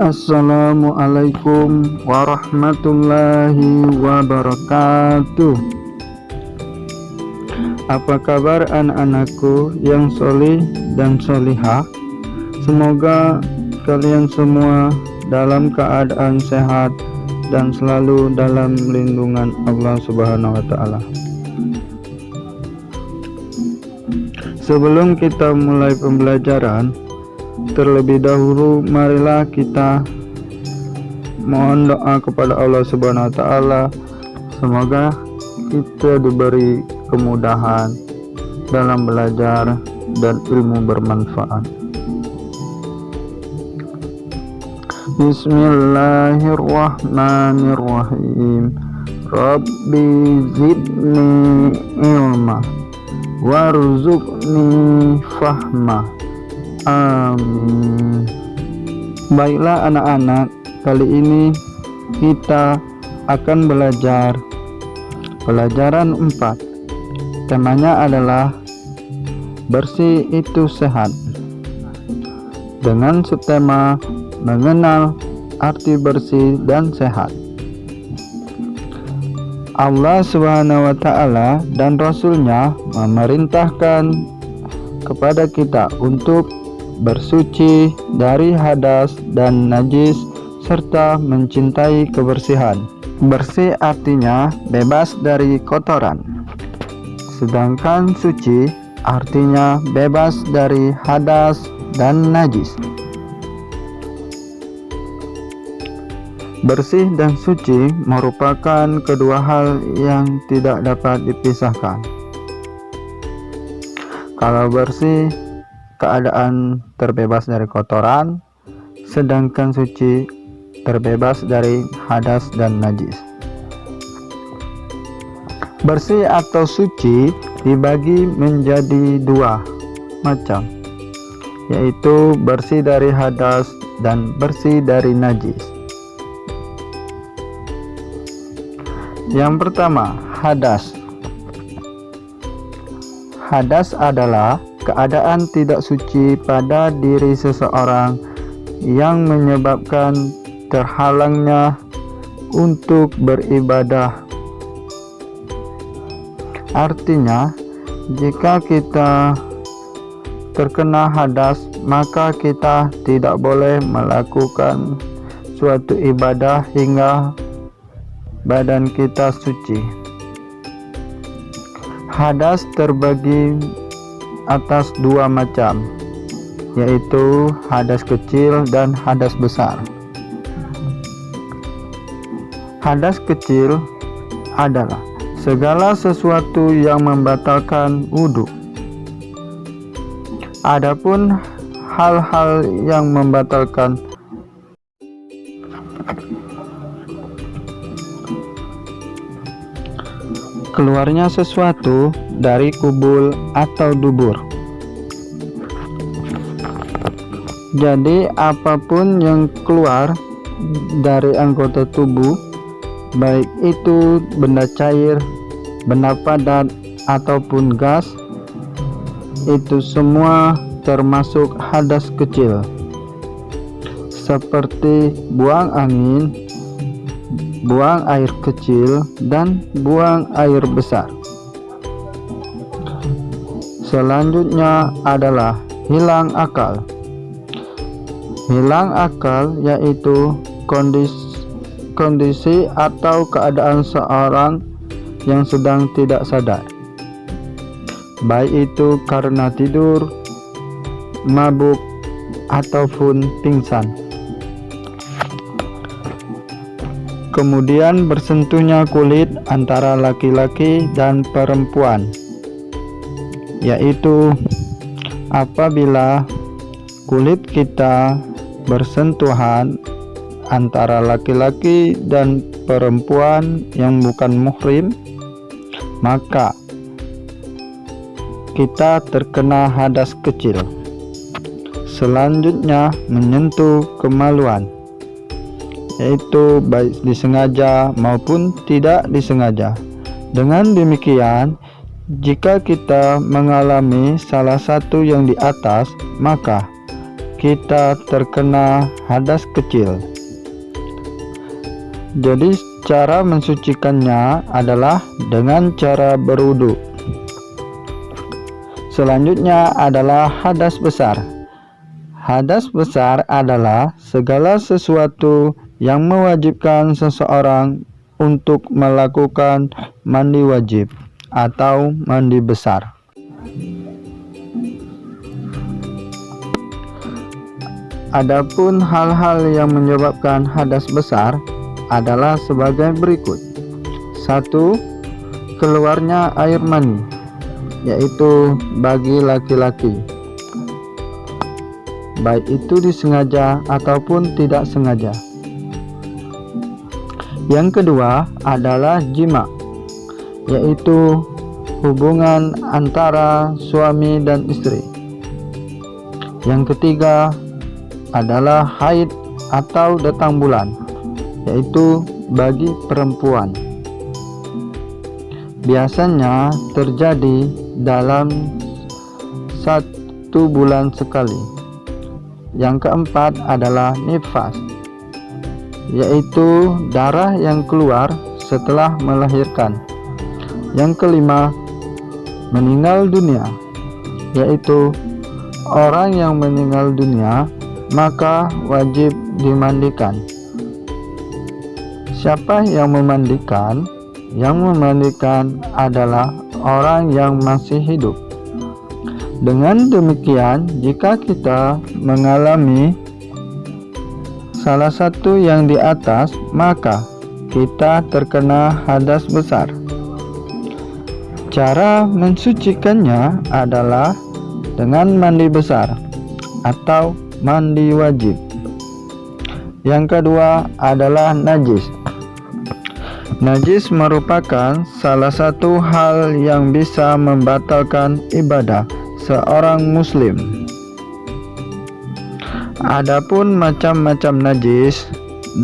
Assalamualaikum warahmatullahi wabarakatuh. Apa kabar anak-anakku yang solih dan solihah? Semoga kalian semua dalam keadaan sehat dan selalu dalam lindungan Allah Subhanahu wa Ta'ala. Sebelum kita mulai pembelajaran, terlebih dahulu marilah kita mohon doa kepada Allah Subhanahu wa Ta'ala. Semoga kita diberi kemudahan dalam belajar dan ilmu bermanfaat. Bismillahirrahmanirrahim. Rabbi zidni ilma warzuqni fahma. Amin. Baiklah anak-anak, kali ini kita akan belajar pelajaran 4. Temanya adalah bersih itu sehat, dengan subtema mengenal arti bersih dan sehat. Allah Subhanahu wa Ta'ala dan Rasul-Nya memerintahkan kepada kita untuk bersuci dari hadas dan najis serta mencintai kebersihan. Bersih artinya bebas dari kotoran, sedangkan suci artinya bebas dari hadas dan najis. Bersih dan suci merupakan kedua hal yang tidak dapat dipisahkan. Kalau bersih, keadaan terbebas dari kotoran, sedangkan suci terbebas dari hadas dan najis. Bersih atau suci dibagi menjadi dua macam, yaitu bersih dari hadas dan bersih dari najis. Yang pertama, hadas. Hadas adalah keadaan tidak suci pada diri seseorang yang menyebabkan terhalangnya untuk beribadah. Artinya, jika kita terkena hadas, maka kita tidak boleh melakukan suatu ibadah hingga badan kita suci. Hadas terbagi atas dua macam, yaitu hadas kecil dan hadas besar. Hadas kecil adalah segala sesuatu yang membatalkan wudhu. Adapun hal-hal yang membatalkan keluarnya sesuatu dari kubul atau dubur. Jadi apapun yang keluar dari anggota tubuh, baik itu benda cair, benda padat, ataupun gas, itu semua termasuk hadas kecil, seperti buang angin, buang air kecil, dan buang air besar. Selanjutnya adalah hilang akal. Hilang akal yaitu kondisi atau keadaan seorang yang sedang tidak sadar, baik itu karena tidur, mabuk, ataupun pingsan. Kemudian bersentuhnya kulit antara laki-laki dan perempuan, yaitu apabila kulit kita bersentuhan antara laki-laki dan perempuan yang bukan muhrim, maka kita terkena hadas kecil. Selanjutnya menyentuh kemaluan, yaitu baik disengaja maupun tidak disengaja. Dengan demikian, jika kita mengalami salah satu yang di atas, maka kita terkena hadas kecil. Jadi cara mensucikannya adalah dengan cara berwudu. Selanjutnya adalah hadas besar. Hadas besar adalah segala sesuatu yang mewajibkan seseorang untuk melakukan mandi wajib atau mandi besar. Adapun hal-hal yang menyebabkan hadas besar adalah sebagai berikut. 1. Keluarnya air mani, yaitu bagi laki-laki, baik itu disengaja ataupun tidak sengaja. Yang kedua adalah jima, yaitu hubungan antara suami dan istri. Yang ketiga adalah haid atau datang bulan, yaitu bagi perempuan. Biasanya terjadi dalam 1 bulan sekali. Yang keempat adalah nifas, yaitu darah yang keluar setelah melahirkan. Yang kelima, meninggal dunia, yaitu orang yang meninggal dunia maka wajib dimandikan. Siapa yang memandikan? Yang memandikan adalah orang yang masih hidup. Dengan demikian, jika kita mengalami salah satu yang di atas, maka kita terkena hadas besar. Cara mensucikannya adalah dengan mandi besar atau mandi wajib. Yang kedua adalah najis. Najis merupakan salah satu hal yang bisa membatalkan ibadah seorang muslim. Adapun macam-macam najis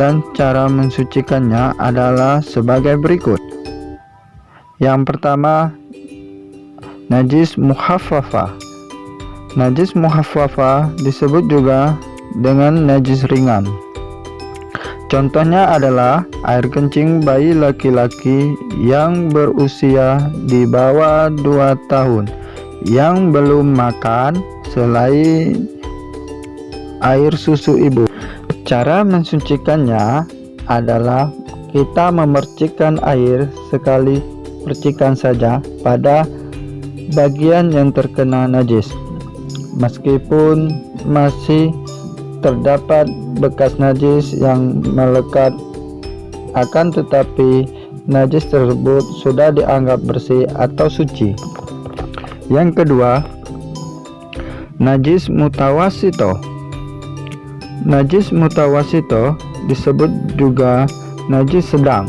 dan cara mensucikannya adalah sebagai berikut. Yang pertama, najis muhaffafah. Najis muhaffafah disebut juga dengan najis ringan. Contohnya adalah air kencing bayi laki-laki yang berusia di bawah 2 tahun yang belum makan selain air susu ibu. Cara mensucikannya adalah kita memercikkan air sekali percikan saja pada bagian yang terkena najis. Meskipun masih terdapat bekas najis yang melekat, akan tetapi najis tersebut sudah dianggap bersih atau suci. Yang kedua, najis mutawasito. Najis mutawasito disebut juga najis sedang.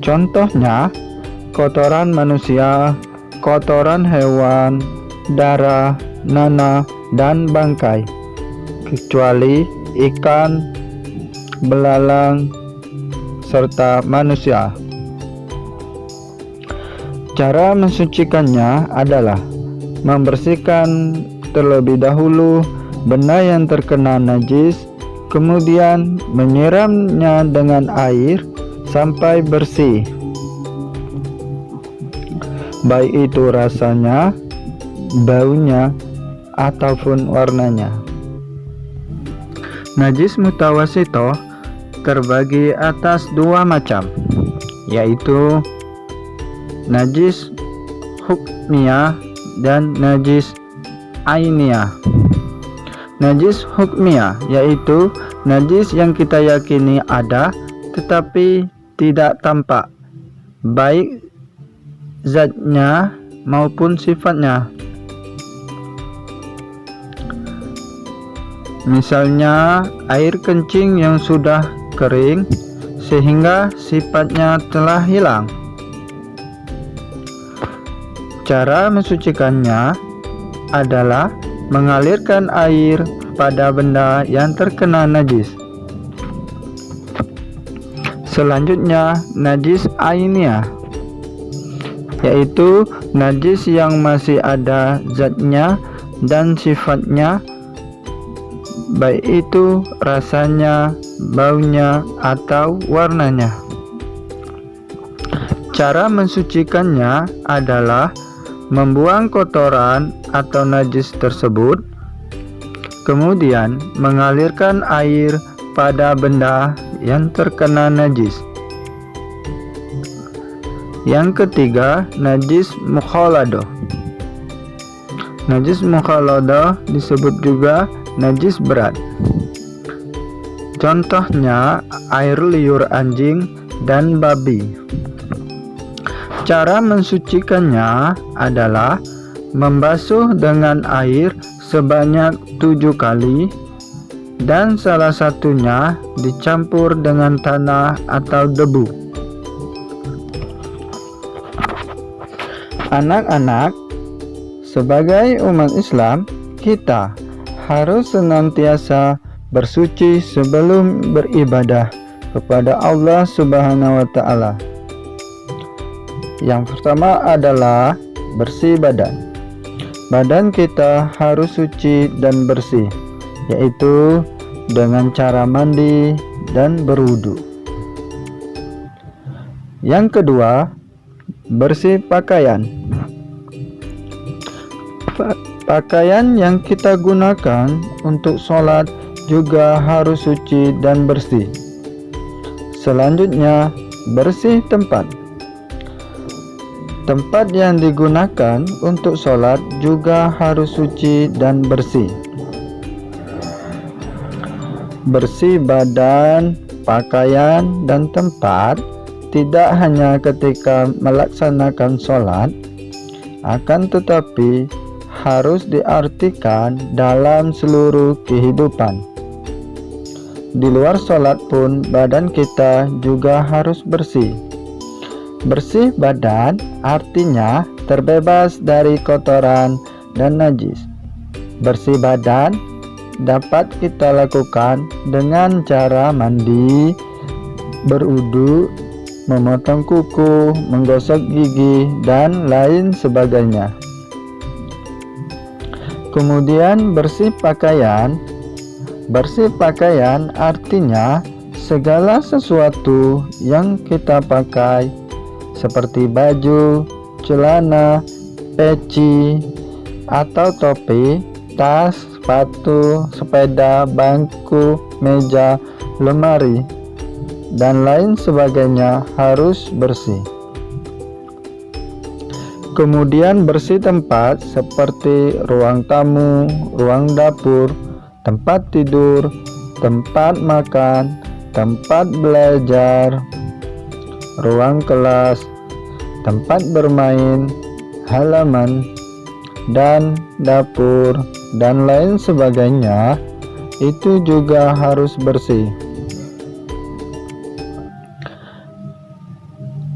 Contohnya, kotoran manusia, kotoran hewan, darah, nanah, dan bangkai, kecuali ikan, belalang, serta manusia. Cara mensucikannya adalah membersihkan terlebih dahulu benda yang terkena najis, kemudian menyiramnya dengan air sampai bersih, baik itu rasanya, baunya, ataupun warnanya. Najis mutawasito terbagi atas 2 macam, yaitu najis hukmiyah dan najis ainiyah. Najis hukmiyah yaitu najis yang kita yakini ada tetapi tidak tampak, baik zatnya maupun sifatnya. Misalnya air kencing yang sudah kering sehingga sifatnya telah hilang. Cara mensucikannya adalah mengalirkan air pada benda yang terkena najis. Selanjutnya, najis ainiyah, yaitu najis yang masih ada zatnya dan sifatnya baik itu rasanya, baunya, atau warnanya. Cara mensucikannya adalah membuang kotoran atau najis tersebut, kemudian mengalirkan air pada benda yang terkena najis. Yang ketiga, najis mukhaladah. Najis mukhaladah disebut juga najis berat. Contohnya air liur anjing dan babi. Cara mensucikannya adalah membasuh dengan air sebanyak 7 kali dan salah satunya dicampur dengan tanah atau debu. Anak-anak, sebagai umat Islam, kita harus senantiasa bersuci sebelum beribadah kepada Allah Subhanahu wa Ta'ala. Yang pertama adalah bersih badan. Badan kita harus suci dan bersih, yaitu dengan cara mandi dan berwudu. Yang kedua, bersih pakaian. Pakaian yang kita gunakan untuk sholat juga harus suci dan bersih. Selanjutnya, bersih tempat. Tempat yang digunakan untuk sholat juga harus suci dan bersih. Bersih badan, pakaian, dan tempat tidak hanya ketika melaksanakan sholat, akan tetapi harus diartikan dalam seluruh kehidupan. Di luar sholat pun badan kita juga harus bersih. Bersih badan artinya terbebas dari kotoran dan najis. Bersih badan dapat kita lakukan dengan cara mandi, berwudu, memotong kuku, menggosok gigi, dan lain sebagainya. Kemudian bersih pakaian. Bersih pakaian artinya segala sesuatu yang kita pakai seperti baju, celana, peci, atau topi, tas, sepatu, sepeda, bangku, meja, lemari, dan lain sebagainya harus bersih. Kemudian bersih tempat seperti ruang tamu, ruang dapur, tempat tidur, tempat makan, tempat belajar, ruang kelas, tempat bermain, halaman, dan dapur, dan lain sebagainya, itu juga harus bersih.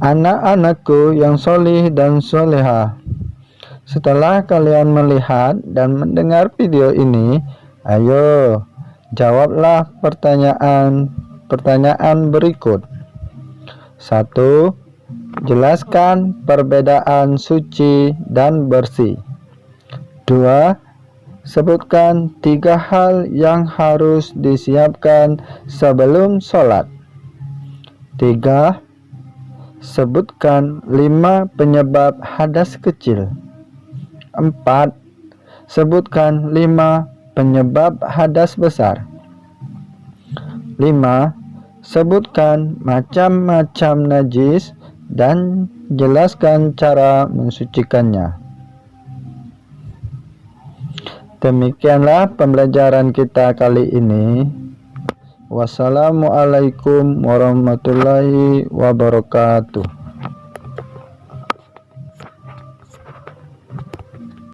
Anak-anakku yang solih dan soleha, setelah kalian melihat dan mendengar video ini, ayo jawablah pertanyaan berikut. 1. Jelaskan perbedaan suci dan bersih. 2. Sebutkan 3 hal yang harus disiapkan sebelum sholat. 3. Sebutkan 5 penyebab hadas kecil. 4. Sebutkan 5 penyebab hadas besar. 5. Sebutkan macam-macam najis dan jelaskan cara mensucikannya. Demikianlah pembelajaran kita kali ini. Wassalamualaikum warahmatullahi wabarakatuh.